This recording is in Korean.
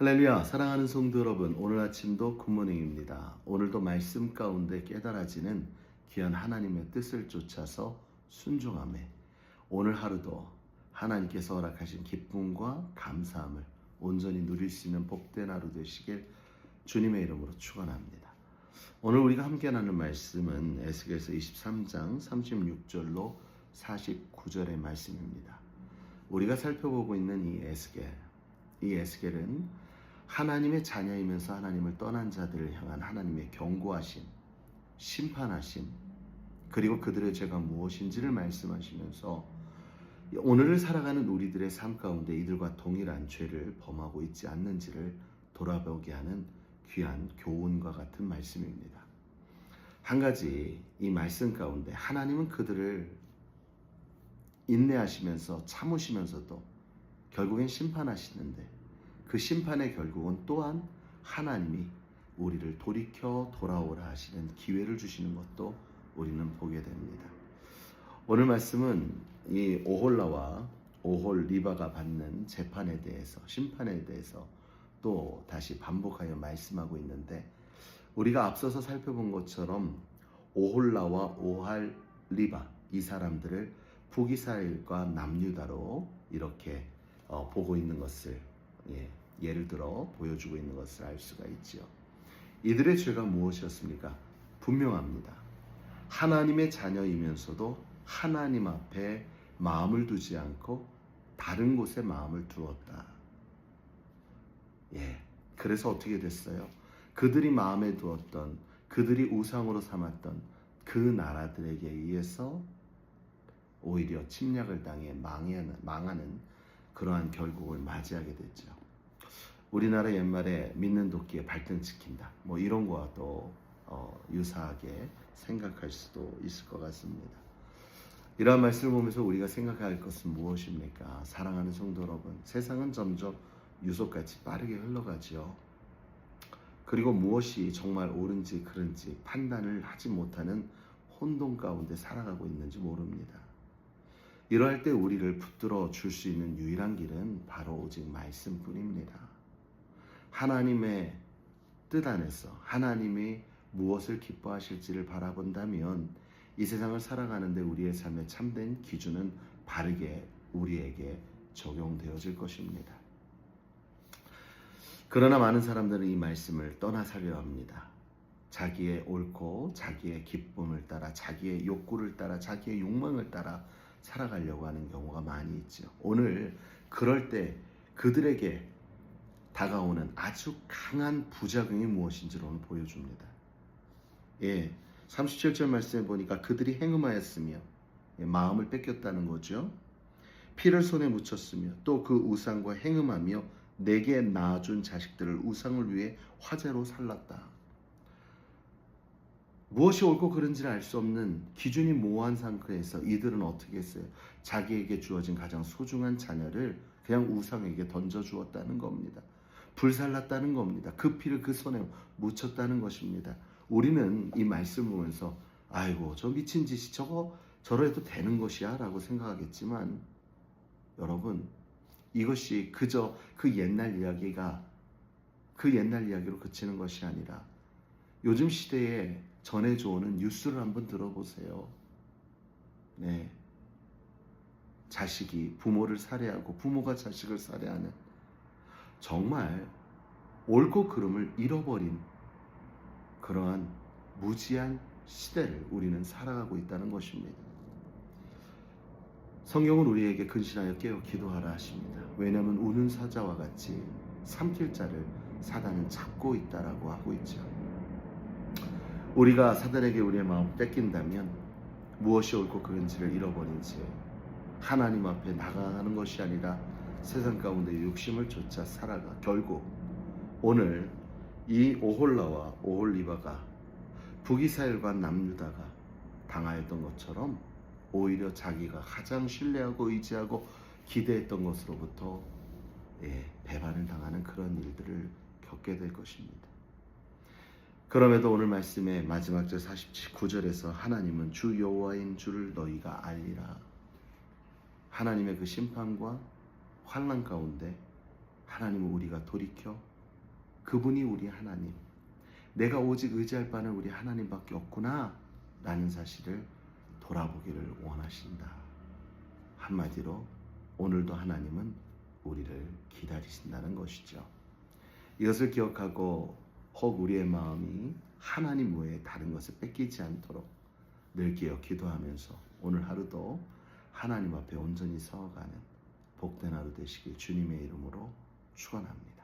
할렐루야, 사랑하는 성도 여러분, 오늘 아침도 굿모닝입니다. 오늘도 말씀 가운데 깨달아지는 귀한 하나님의 뜻을 쫓아서 순종하며 오늘 하루도 하나님께서 허락하신 기쁨과 감사함을 온전히 누릴 수 있는 복된 하루 되시길 주님의 이름으로 축원합니다. 오늘 우리가 함께 나눌 말씀은 에스겔서 23장 36절로 49절의 말씀입니다. 우리가 살펴보고 있는 이 에스겔은 하나님의 자녀이면서 하나님을 떠난 자들을 향한 하나님의 경고하심, 심판하심, 그리고 그들의 죄가 무엇인지를 말씀하시면서 오늘을 살아가는 우리들의 삶 가운데 이들과 동일한 죄를 범하고 있지 않는지를 돌아보게 하는 귀한 교훈과 같은 말씀입니다. 한 가지 이 말씀 가운데 하나님은 그들을 인내하시면서 참으시면서도 결국엔 심판하시는데 그 심판의 결국은 또한 하나님이 우리를 돌이켜 돌아오라 하시는 기회를 주시는 것도 우리는 보게 됩니다. 오늘 말씀은 이 오홀라와 오홀리바가 받는 재판에 대해서, 심판에 대해서 또 다시 반복하여 말씀하고 있는데, 우리가 앞서서 살펴본 것처럼 오홀라와 오할리바 이 사람들을 북이스라엘과 남유다로 이렇게 보고 있는 것을 예를 들어 보여주고 있는 것을 알 수가 있지요. 이들의 죄가 무엇이었습니까? 분명합니다. 하나님의 자녀이면서도 하나님 앞에 마음을 두지 않고 다른 곳에 마음을 두었다. 그래서 어떻게 됐어요? 그들이 마음에 두었던, 그들이 우상으로 삼았던 그 나라들에게 의해서 오히려 침략을 당해 망하는 그러한 결국을 맞이하게 됐죠. 우리나라 옛말에 믿는 도끼에 발등 찍힌다, 이런 거와도 유사하게 생각할 수도 있을 것 같습니다. 이러한 말씀을 보면서 우리가 생각해야 할 것은 무엇입니까? 사랑하는 성도 여러분, 세상은 점점 유속같이 빠르게 흘러가지요. 그리고 무엇이 정말 옳은지 그른지 판단을 하지 못하는 혼돈 가운데 살아가고 있는지 모릅니다. 이러할 때 우리를 붙들어 줄 수 있는 유일한 길은 바로 오직 말씀뿐입니다. 하나님의 뜻 안에서 하나님이 무엇을 기뻐하실지를 바라본다면 이 세상을 살아가는데 우리의 삶의 참된 기준은 바르게 우리에게 적용되어질 것입니다. 그러나 많은 사람들은 이 말씀을 떠나서려 합니다. 자기의 옳고 자기의 기쁨을 따라, 자기의 욕구를 따라, 자기의 욕망을 따라 살아가려고 하는 경우가 많이 있죠. 오늘 그럴 때 그들에게 다가오는 아주 강한 부작용이 무엇인지를 오늘 보여줍니다. 37절 말씀에 보니까 그들이 행음하였으며, 마음을 뺏겼다는 거죠. 피를 손에 묻혔으며 또 그 우상과 행음하며 내게 낳아준 자식들을 우상을 위해 화제로 살랐다. 무엇이 옳고 그른지를 알 수 없는 기준이 모호한 상태에서 이들은 어떻게 했어요? 자기에게 주어진 가장 소중한 자녀를 그냥 우상에게 던져주었다는 겁니다. 불살랐다는 겁니다. 그 피를 그 손에 묻혔다는 것입니다. 우리는 이 말씀을 보면서 아이고 저 미친 짓이 저래도 되는 것이야 라고 생각하겠지만, 여러분, 이것이 그저 그 옛날 이야기로 그치는 것이 아니라 요즘 시대에 전해져 오는 뉴스를 한번 들어보세요. 자식이 부모를 살해하고 부모가 자식을 살해하는, 정말 옳고 그름을 잃어버린 그러한 무지한 시대를 우리는 살아가고 있다는 것입니다. 성경은 우리에게 근신하여 깨어 기도하라 하십니다. 왜냐하면 우는 사자와 같이 삼킬 자를 사단은 찾고 있다라고 하고 있죠. 우리가 사단에게 우리의 마음을 뺏긴다면 무엇이 옳고 그른지를 잃어버린 채 하나님 앞에 나가는 것이 아니라 세상 가운데 욕심을 쫓아 살아가 결국 오늘 이 오홀라와 오홀리바가 북이스라엘과 남유다가 당하였던 것처럼 오히려 자기가 가장 신뢰하고 의지하고 기대했던 것으로부터 배반을 당하는 그런 일들을 겪게 될 것입니다. 그럼에도 오늘 말씀의 마지막 절 49절에서 하나님은 주 여호와인 줄을 너희가 알리라. 하나님의 그 심판과 환난 가운데 하나님은 우리가 돌이켜 그분이 우리 하나님, 내가 오직 의지할 바는 우리 하나님밖에 없구나 라는 사실을 돌아보기를 원하신다. 한마디로 오늘도 하나님은 우리를 기다리신다는 것이죠. 이것을 기억하고 혹 우리의 마음이 하나님 외에 다른 것을 뺏기지 않도록 늘 기도하면서 오늘 하루도 하나님 앞에 온전히 서가는 복된 하루 되시길 주님의 이름으로 축원합니다.